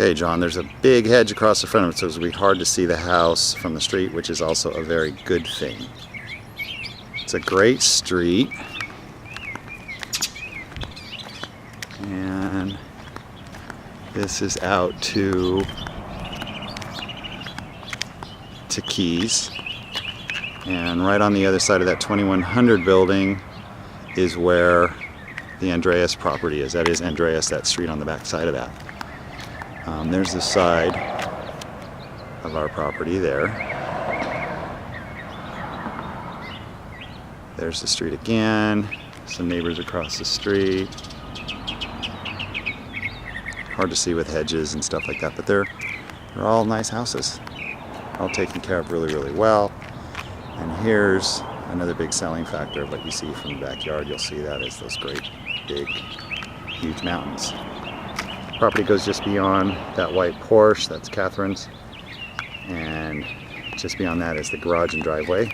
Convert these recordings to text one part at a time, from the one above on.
Okay, John, there's a big hedge across the front of it, so it's going to be hard to see the house from the street, which is also a very good thing. It's a great street. And this is out to Keys. And right on the other side of that 2100 building is where the Andreas property is. That is Andreas, that street on the back side of that. There's the side of our property there. There's the street again. Some neighbors across the street. Hard to see with hedges and stuff like that, but they're all nice houses. All taken care of really, really well. And here's another big selling factor of what you see from the backyard. You'll see that as those great, big, huge mountains. Property goes just beyond that white Porsche, that's Catherine's. And just beyond that is the garage and driveway.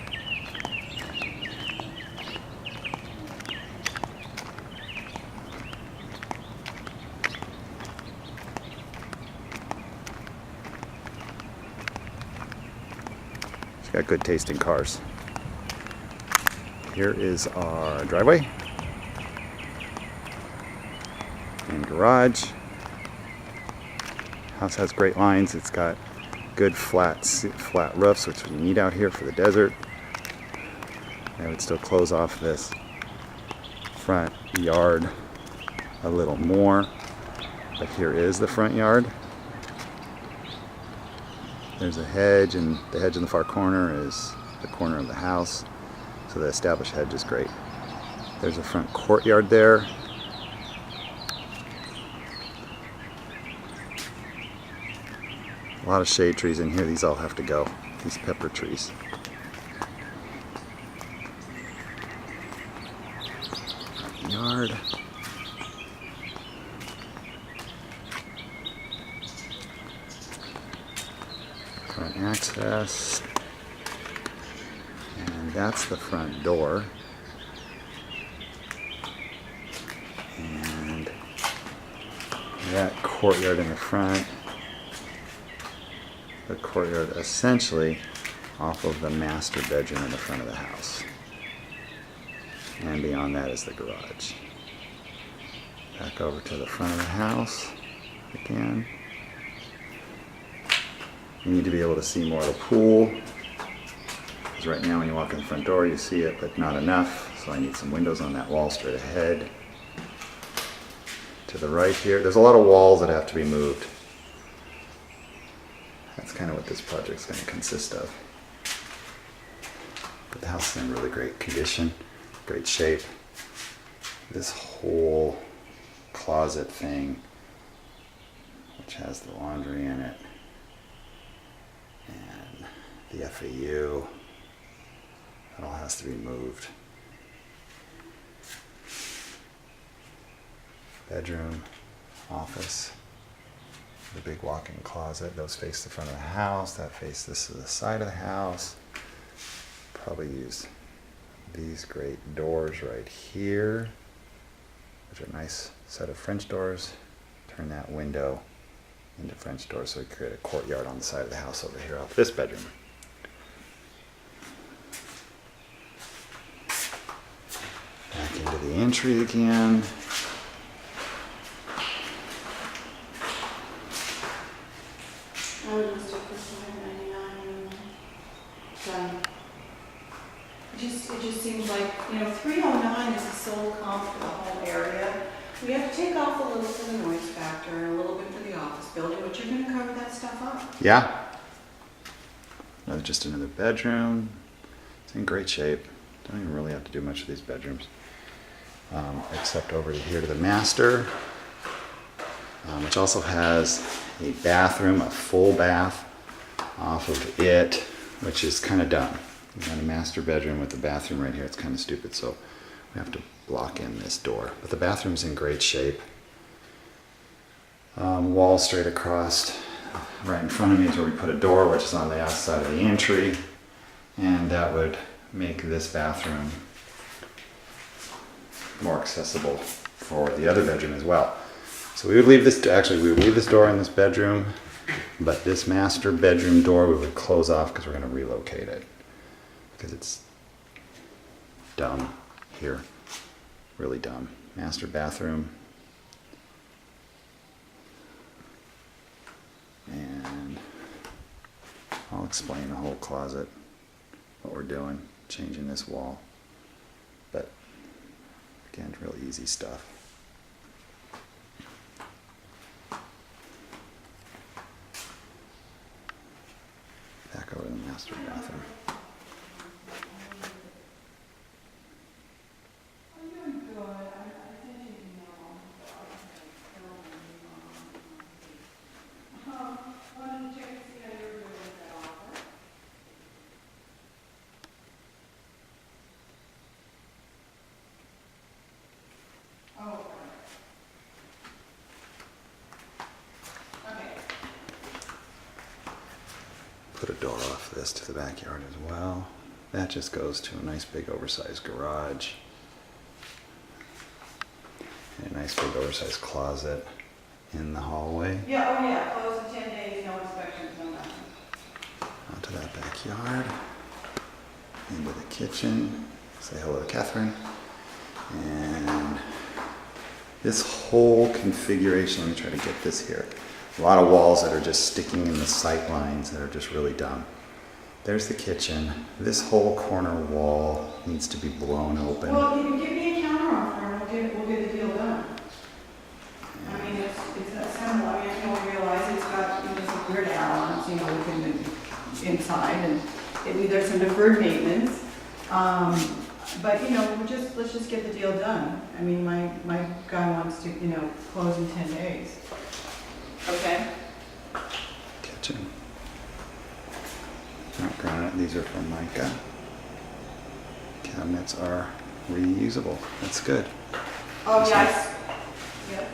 She's got good taste in cars. Here is our driveway and garage. House has great lines. It's got good flat roofs, which we need out here for the desert. I would still close off this front yard a little more, but here is the front yard. There's a hedge, and the hedge in the far corner is the corner of the house, so the established hedge is great. There's a front courtyard there. A lot of shade trees in here. These all have to go. These pepper trees. Yard. Front access. And that's the front door. And that courtyard in the front. The courtyard essentially off of the master bedroom in the front of the house. And beyond that is the garage. Back over to the front of the house again. You need to be able to see more of the pool. Because right now when you walk in the front door you see it, but not enough. So I need some windows on that wall straight ahead. To the right here, there's a lot of walls that have to be moved. That's kind of what this project's going to consist of. But the house is in really great condition, great shape. This whole closet thing, which has the laundry in it, and the FAU, that all has to be moved. Bedroom, office. The big walk-in closet. Those face the front of the house. That face this is the side of the house. Probably use these great doors right here, which are a nice set of French doors. Turn that window into French doors so we create a courtyard on the side of the house over here off this bedroom. Back into the entry again. I would just stick with $5.99. Done. It just seems like, $309 is the sole comp for the whole area. We have to take off a little for the noise factor and a little bit for the office building, but you're going to cover that stuff up. Yeah. Just another bedroom. It's in great shape. Don't even really have to do much of these bedrooms. Except over to here to the master, which also has a bathroom, a full bath off of it, which is kind of dumb. We've got a master bedroom with the bathroom right here. It's kind of stupid, so we have to block in this door. But the bathroom's in great shape. Wall straight across. Right in front of me is where we put a door, which is on the outside of the entry. And that would make this bathroom more accessible for the other bedroom as well. So we would leave this, actually we would leave this door in this bedroom, but this master bedroom door we would close off because we're going to relocate it. Because it's dumb here. Really dumb. Master bathroom. And I'll explain the whole closet, what we're doing, changing this wall. But again, real easy stuff. Back over to the master bathroom. Put a door off this to the backyard as well. That just goes to a nice big oversized garage. And a nice big oversized closet in the hallway. Yeah, oh yeah, closed in 10 days, no inspections, no nothing. Onto that backyard. Into the kitchen. Say hello to Catherine. And this whole configuration, let me try to get this here. A lot of walls that are just sticking in the sight lines that are just really dumb. There's the kitchen. This whole corner wall needs to be blown open. Well, you can give me a counter offer and we'll get the deal done. I mean, it's that simple. I mean, I don't realize it's got, you know, some weird arrows, you know, looking inside, and there's some deferred maintenance. But, you know, let's just get the deal done. I mean, my guy wants to, you know, close in 10 days. Okay. Kitchen. Not granite, these are from Micah. Cabinets are reusable. That's good. Oh, This yes. Yep.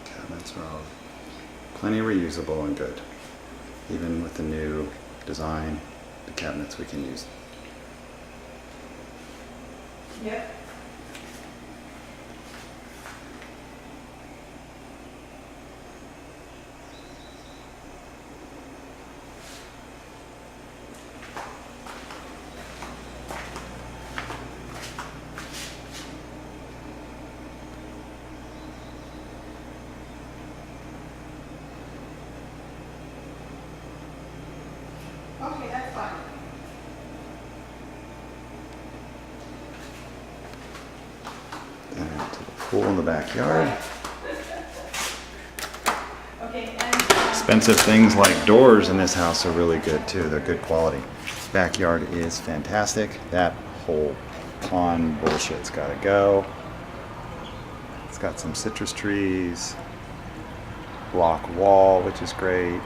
Cabinets are all plenty reusable and good. Even with the new design, the cabinets we can use. Yep. Okay, that's fine. Then out to the pool in the backyard. Okay, and Expensive things like doors in this house are really good too. They're good quality. Backyard is fantastic. That whole pond bullshit's gotta go. It's got some citrus trees, block wall, which is great.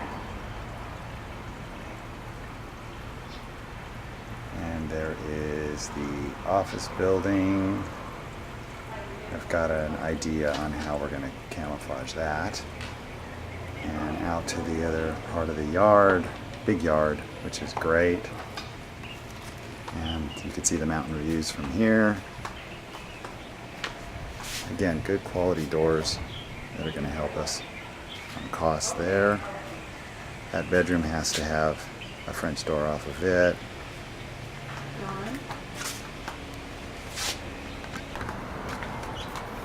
And there is the office building. I've got an idea on how we're going to camouflage that. And out to the other part of the yard, big yard, which is great. And you can see the mountain views from here. Again, good quality doors that are going to help us on cost there. That bedroom has to have a French door off of it. Dawn.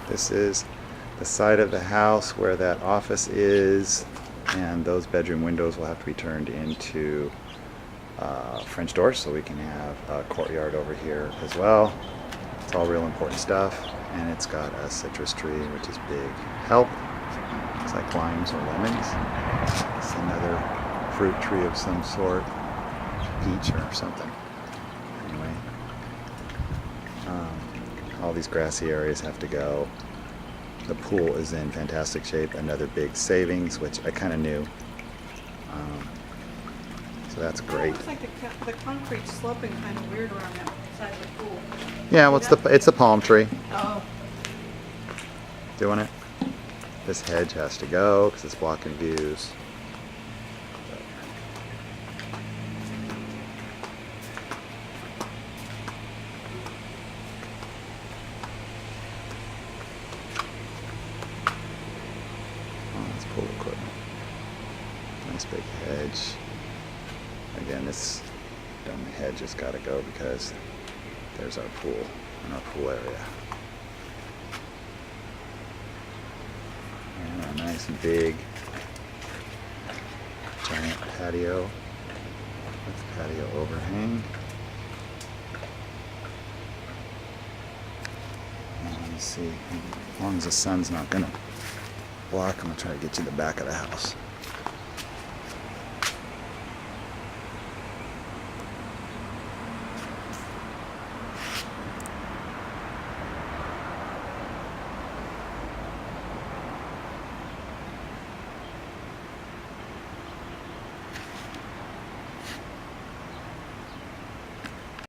This is the side of the house where that office is, and those bedroom windows will have to be turned into French doors so we can have a courtyard over here as well. It's all real important stuff, and it's got a citrus tree, which is big help. Looks like limes or lemons. It's another fruit tree of some sort, peach or something. Anyway, all these grassy areas have to go. The pool is in fantastic shape, another big savings, which I kind of knew. So that's great. It looks like the concrete's sloping kind of weird around that side of the pool. Yeah, well, it's the palm tree Oh, doing it. This hedge has to go because it's blocking views. Nice big hedge. Again, this dumb hedge has got to go because there's our pool and our pool area. And a nice big giant patio with patio overhang. And let me see, as long as the sun's not gonna block, I'm gonna try to get to the back of the house.